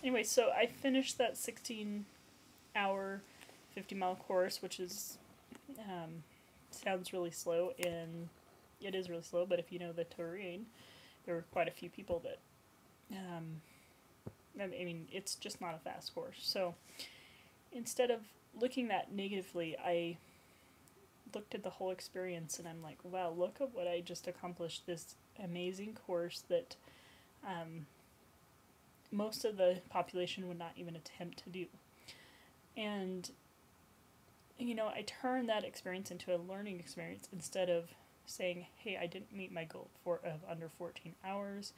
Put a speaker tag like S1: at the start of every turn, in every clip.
S1: Anyway, so I finished that 16-hour, 50-mile course, which is sounds really slow, and it is really slow. But if you know the terrain, there were quite a few people that. I mean, it's just not a fast course. So instead of looking at that negatively, I looked at the whole experience, and I'm like, wow, look at what I just accomplished. This amazing course that most of the population would not even attempt to do. And, I turned that experience into a learning experience instead of saying, hey, I didn't meet my goal of under 14 hours.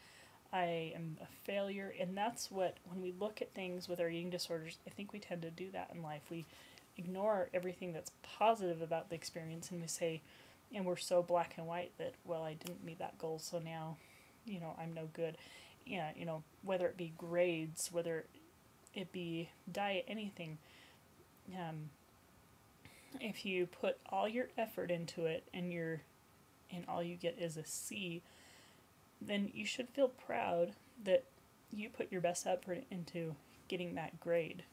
S1: I am a failure. And that's what, when we look at things with our eating disorders, I think we tend to do that in life. We ignore everything that's positive about the experience, and we say, and we're so black and white that, well, I didn't meet that goal, so now, I'm no good. Yeah, whether it be grades, whether it be diet, anything, if you put all your effort into it and all you get is a C, then you should feel proud that you put your best effort into getting that grade,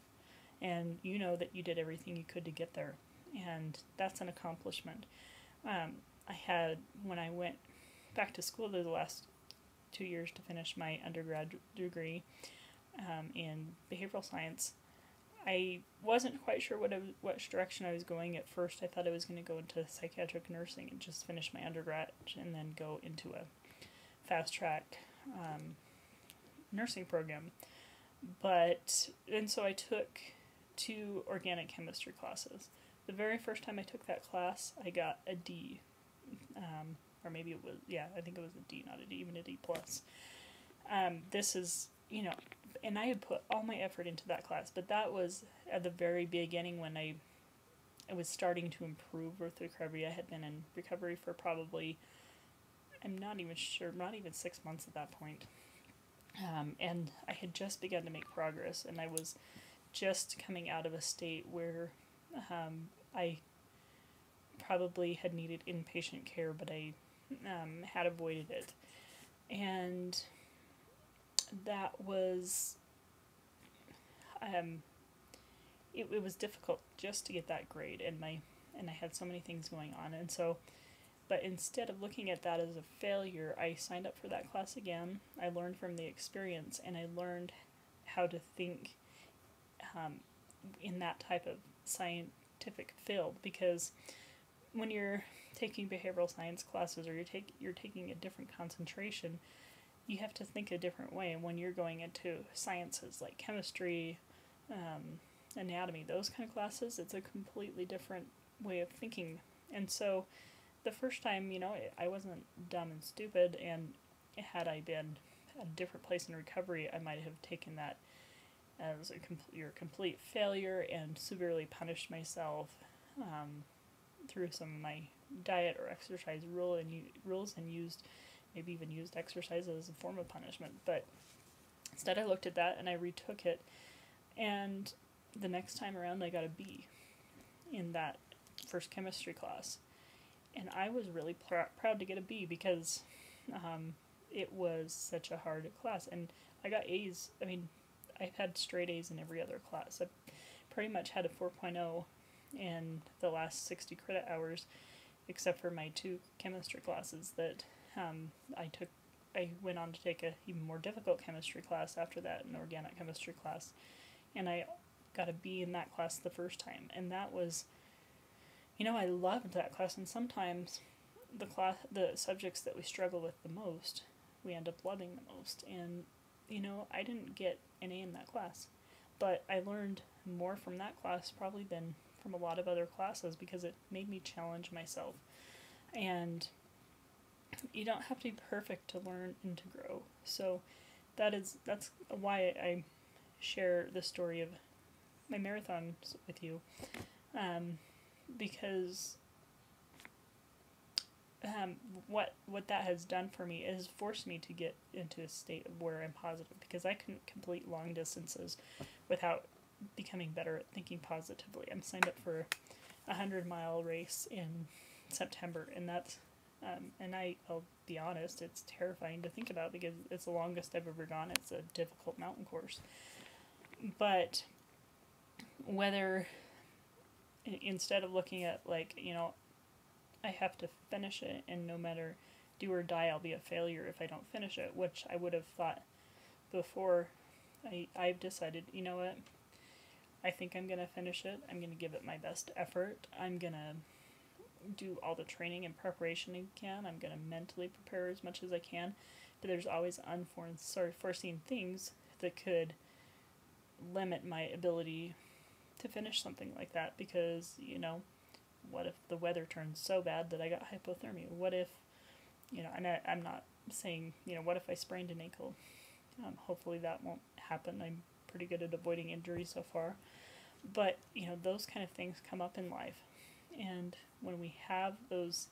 S1: and you know that you did everything you could to get there, and that's an accomplishment. I had, when I went back to school the last 2 years to finish my undergrad degree in behavioral science, I wasn't quite sure which direction I was going at first. I thought I was going to go into psychiatric nursing and just finish my undergrad and then go into a fast track nursing program. And so I took 2 organic chemistry classes. The very first time I took that class, I got a D. Or maybe it was, I think it was a D, not a D, even a D plus. This is, and I had put all my effort into that class, but that was at the very beginning when I was starting to improve with recovery. I had been in recovery for probably, I'm not even sure, not even 6 months at that point. And I had just begun to make progress, and I was just coming out of a state where I probably had needed inpatient care, but I had avoided it. And that was, it was difficult just to get that grade, and I had so many things going on, and so, but instead of looking at that as a failure, I signed up for that class again. I learned from the experience, and I learned how to think in that type of scientific field, because when you're taking behavioral science classes, or you're taking a different concentration, you have to think a different way. And when you're going into sciences like chemistry, anatomy, those kind of classes, it's a completely different way of thinking. And so the first time, I wasn't dumb and stupid, and had I been at a different place in recovery, I might have taken that as a complete failure and severely punished myself through some of my diet or exercise rules, and maybe even used exercise as a form of punishment. But instead I looked at that and I retook it, and the next time around I got a B in that first chemistry class, and I was really proud to get a B, because it was such a hard class, and I got A's. I mean, I've had straight A's in every other class. I pretty much had a 4.0 in the last 60 credit hours, except for my 2 chemistry classes that I took. I went on to take a even more difficult chemistry class after that, an organic chemistry class, and I got a B in that class the first time, and that was, I loved that class. And sometimes the subjects that we struggle with the most, we end up loving the most. And I didn't get an A in that class, but I learned more from that class probably than from a lot of other classes, because it made me challenge myself. And you don't have to be perfect to learn and to grow. So that's why I share the story of my marathons with you, because what that has done for me is forced me to get into a state of where I'm positive, because I couldn't complete long distances without becoming better at thinking positively. I'm signed up for a 100-mile race in September, and that's and I'll be honest, it's terrifying to think about, because it's the longest I've ever gone. It's a difficult mountain course, But whether, instead of looking at like, I have to finish it, and no matter do or die, I'll be a failure if I don't finish it, which I would have thought before, I've decided, you know what, I think I'm going to finish it. I'm going to give it my best effort. I'm going to do all the training and preparation I can. I'm going to mentally prepare as much as I can. But there's always unforeseen things that could limit my ability to finish something like that, because, what if the weather turns so bad that I got hypothermia? What if, and I'm not saying, what if I sprained an ankle? Hopefully that won't happen. I'm pretty good at avoiding injury so far. But, those kind of things come up in life. And when we have those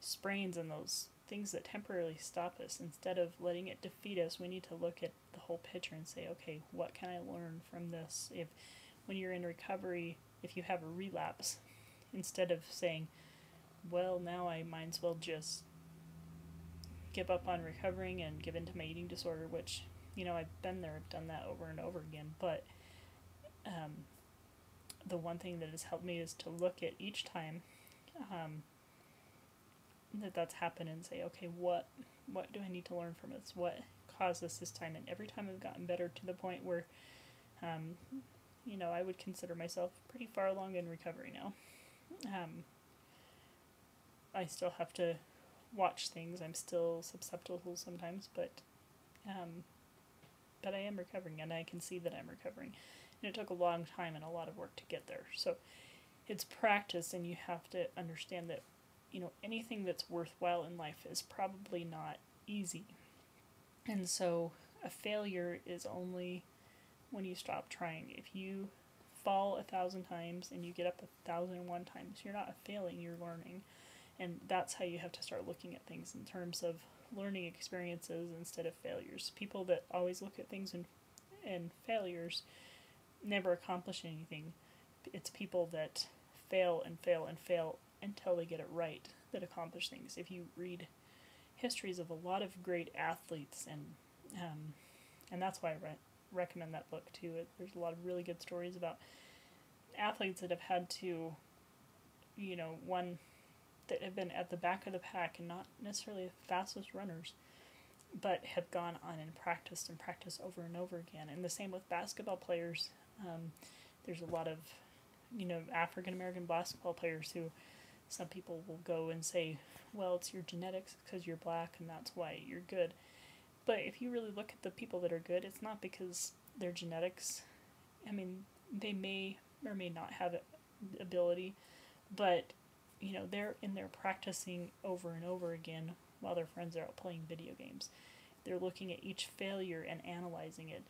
S1: sprains and those things that temporarily stop us, instead of letting it defeat us, we need to look at the whole picture and say, okay, what can I learn from this? When you're in recovery, if you have a relapse, instead of saying, well, now I might as well just give up on recovering and give into my eating disorder, which, I've been there, I've done that over and over again, but the one thing that has helped me is to look at each time that's happened and say, okay, what do I need to learn from this? What caused this time? And every time I've gotten better to the point where, I would consider myself pretty far along in recovery now. I still have to watch things. I'm still susceptible sometimes, but I am recovering, and I can see that I'm recovering. And it took a long time and a lot of work to get there. So it's practice, and you have to understand that, anything that's worthwhile in life is probably not easy. And so a failure is only when you stop trying. If you fall 1,000 times and you get up 1,001 times, you're not failing, you're learning. And that's how you have to start looking at things, in terms of learning experiences instead of failures. People that always look at things in failures never accomplish anything. It's people that fail and fail and fail until they get it right that accomplish things. If you read histories of a lot of great athletes, and that's why I recommend that book too. There's a lot of really good stories about athletes that have had to, one that have been at the back of the pack and not necessarily the fastest runners, but have gone on and practiced over and over again. And the same with basketball players. There's a lot of, African American basketball players who, some people will go and say, well, it's your genetics because you're black and that's why you're good. But if you really look at the people that are good, it's not because their genetics. I mean, they may or may not have ability, but, they're in there practicing over and over again while their friends are out playing video games. They're looking at each failure and analyzing it.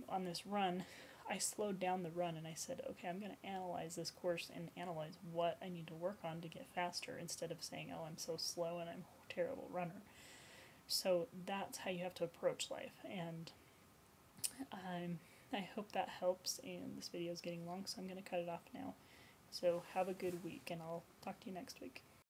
S1: On this run, I slowed down the run and I said, okay, I'm going to analyze this course and analyze what I need to work on to get faster, instead of saying, oh, I'm so slow and I'm a terrible runner. So that's how you have to approach life, and I hope that helps. And this video is getting long, so I'm going to cut it off now. So have a good week, and I'll talk to you next week.